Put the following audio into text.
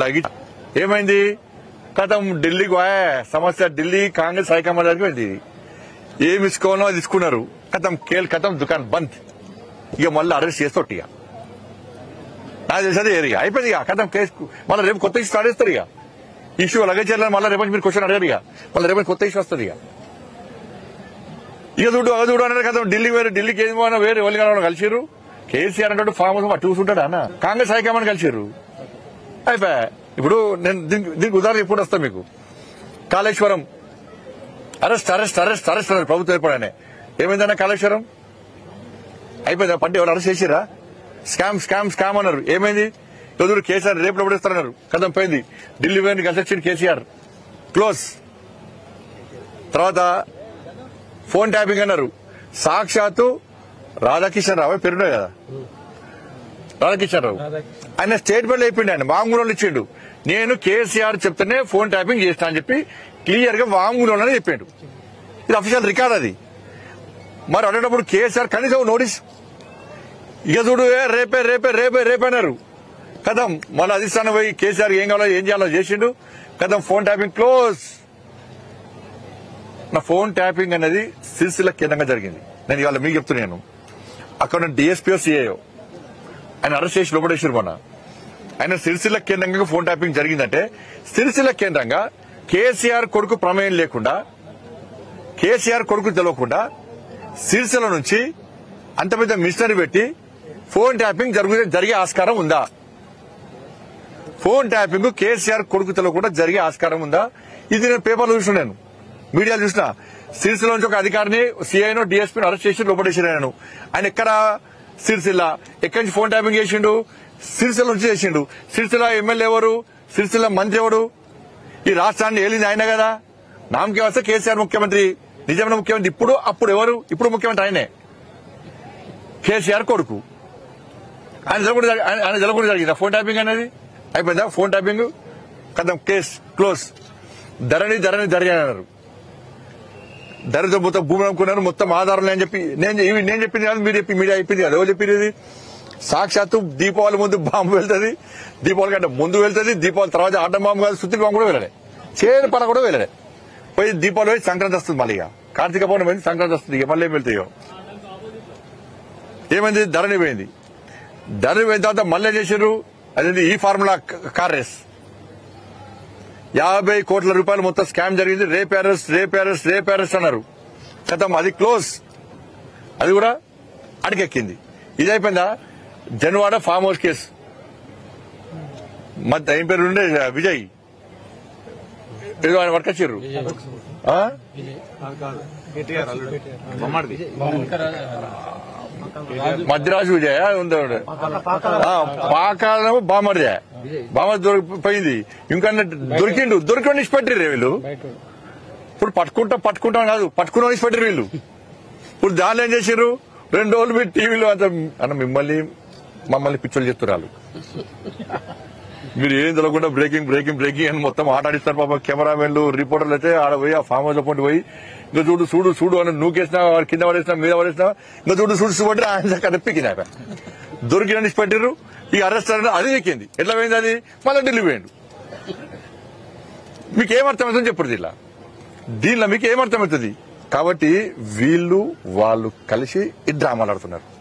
లగి ఏమైంది కథం ఢిల్లీకి పోయా సమస్య ఢిల్లీ కాంగ్రెస్ హైకమాండ్ దగ్గరికి వెళ్ళి ఏమి తీసుకోవాలో తీసుకున్నారు కథం కథం దుకాణం బంద్ ఇక మళ్ళీ అరెస్ట్ చేస్తోటి ఇక నాకు తెలిసేది ఏరియా అయిపోయింది ఇక కథం కేసు మళ్ళీ రేపు కొత్త ఇష్యూ స్టార్ట్ చేస్తారు ఇక ఇష్యూ లగేజ్ మళ్ళీ రేపు మీరు క్వశ్చన్ అడగారు ఇక మళ్ళీ రేపు కొత్త ఇష్యూ వస్తుంది ఇక చూడు అన్నారు కదా ఢిల్లీకి ఏది పోయినా వేరే వాళ్ళు కలిసిరు కేసీఆర్ అంటే ఫామ్ హౌస్ అటు చూసుంటాడా అన్న కాంగ్రెస్ హైకమాండ్ కలిసిరు అయిపోయా ఇప్పుడు నేను దీనికి ఉదాహరణ ఎప్పుడు వస్తా మీకు కాళేశ్వరం అరెస్ట్ అన్నారు ప్రభుత్వం ఏర్పడనే ఏమైందన్న కాళేశ్వరం అయిపోయిందా పండి ఎవరు అరెస్ట్ చేసిరా స్కామ్ అన్నారు ఏమైంది ఎదురు కేసీఆర్ రేపు లోపడేస్తారన్నారు కథం పోయింది ఢిల్లీ పోయిన కలిసి కేసీఆర్ క్లోజ్ తర్వాత ఫోన్ ట్యాపింగ్ అన్నారు సాక్షాత్తు రాధాకిషన్ రావు పేరున్నాయి కదా రాధాకిషన్ రావు ఆయన స్టేట్మెంట్ అయిపోయింది ఆయన వాంగ్మూలంలో ఇచ్చిండు నేను కేసీఆర్ చెప్తేనే ఫోన్ ట్యాపింగ్ చేస్తా అని చెప్పి క్లియర్ గా వాంగ్మూలంలోనే చెప్పాడు ఇది అఫీషియల్ రికార్డ్ అది మరి అడేటప్పుడు కేసీఆర్ కనీసం నోటీస్ ఇక చూడు రేపే అన్నారు కథం మళ్ళీ అధిష్టానం పోయి కేసీఆర్ ఏం కావాలో ఏం చేయాలో చేసిండు కథం ఫోన్ ట్యాపింగ్ క్లోజ్ నా ఫోన్ ట్యాపింగ్ అనేది సిరిసిల్ల కేంద్రంగా జరిగింది నేను ఇవాళ మీకు చెప్తున్నాను అక్కడ డిఎస్పీఓ సిఐఓ ఆయన అరెస్ట్ చేసి లోపడేసారు మొన్న ఆయన సిరిసిల్ల కేంద్రంగా ఫోన్ ట్యాపింగ్ జరిగిందంటే సిరిసిల్ల కేంద్రంగా కేసీఆర్ కొడుకు ప్రమేయం లేకుండా కేసీఆర్ కొడుకు తెలియకుండా సిరిసిల్ల నుంచి అంత పెద్ద మిషనరీ పెట్టి ఫోన్ ట్యాపింగ్ జరిగే ఆస్కారం ఉందా ఫోన్ ట్యాపింగ్ కేసీఆర్ కొడుకు తెలియకుండా జరిగే ఆస్కారం ఉందా ఇది నేను పేపర్లో చూసిన నేను మీడియాలో చూసిన సిరిసిల్ల నుంచి ఒక అధికారిని సిఐను డిఎస్పీని అరెస్ట్ చేసి లోపడేసారు ఆయన ఎక్కడ సిరిసిల్ల ఎక్కడి నుంచి ఫోన్ ట్యాపింగ్ చేసిండు సిరిసిల్ల నుంచి చేసిండు సిరిసిల్ల ఎమ్మెల్యే ఎవరు సిరిసిల్ల మంత్రి ఎవరు ఈ రాష్ట్రాన్ని ఏలింది ఆయన కదా నామకే వస్తే కేసీఆర్ ముఖ్యమంత్రి నిజమైన ముఖ్యమంత్రి అప్పుడు ఎవరు ఇప్పుడు ముఖ్యమంత్రి ఆయనే కేసీఆర్ కొడుకు ఆయన జరగకుండా జరిగిందా ఫోన్ ట్యాపింగ్ అనేది అయిపోయిందా ఫోన్ ట్యాపింగ్ కదా కేసు క్లోజ్ ధరణి అన్నారు ధరతో మొత్తం భూమి అమ్ముకున్నారు మొత్తం ఆధారం అని చెప్పి నేను చెప్పింది కాదు మీరు చెప్పి మీడియా చెప్పింది కదా ఎవరు చెప్పింది సాక్షాత్తు దీపావళి ముందు బాంబు వెళ్తుంది దీపావళి కంటే ముందు వెళ్తుంది దీపావళి తర్వాత ఆటం బాంబు కాదు సుత్తి బాంబు కూడా వెళ్ళలే చేరు పడ కూడా వెళ్ళలే పోయి దీపావళి పోయి సంక్రాంతి వస్తుంది మళ్ళీ కార్తీక పౌర్ణమి పోయింది సంక్రాంతి వస్తుంది మళ్ళీ ఏం వెళ్తాయో ఏమైంది ధరణి పోయింది పోయిన తర్వాత మళ్ళీ చేశారు అదేంటి ఈ ఫార్ములా కార్ రేస్ 50 కోట్ల రూపాయలు మొత్తం స్కామ్ జరిగింది రేప్ అరెస్ట్ అన్నారు కథం అది క్లోజ్ అది కూడా అడిగెక్కింది ఇది అయిపోయిందా జన్వాడ ఫామ్ హౌస్ కేసు ఏం పేరు ఉండే విజయ్ ఆయన వర్కొచ్చారు మధ్యరాజు విజయ ఉంది పాకాలం బామర్దే బామర్ దొరికిపోయింది ఇంకా దొరికిండు ఇచ్చిపెట్టిర్రు వీళ్ళు ఇప్పుడు పట్టుకుంటాం కాదు పట్టుకున్న ఇచ్చిపెట్టిరు వీళ్ళు ఇప్పుడు దానిలో ఏం చేశారు 2 రోజులు మీరు టీవీలో అంత అన్న మమ్మల్ని పిచ్చోళ్ళు చెప్తున్నారు మీరు ఏం తెలియకుండా బ్రేకింగ్ అని మొత్తం ఆటాడిస్తారు పాప కెమెరామెన్లు రిపోర్టర్లు అయితే ఆడ పోయి ఆ ఫామ్ హౌస్ పోయి పోయి ఇంకా చూడు అని నూకేసినా కింద పడేసినా మీద పడేసినా ఇంకా చూడు ఆయన కనిపించింది ఆయన దొరికిన పెట్టిర్రు ఈ అరెస్ట్ అది ఎక్కింది ఎట్లా పోయింది అది మళ్ళీ ఢిల్లీ పోయిండు మీకు ఏమర్థమవుతుంది చెప్పండి దీనిలో మీకు ఏమర్థమవుతుంది కాబట్టి వాళ్ళు కలిసి ఈ డ్రామాలు ఆడుతున్నారు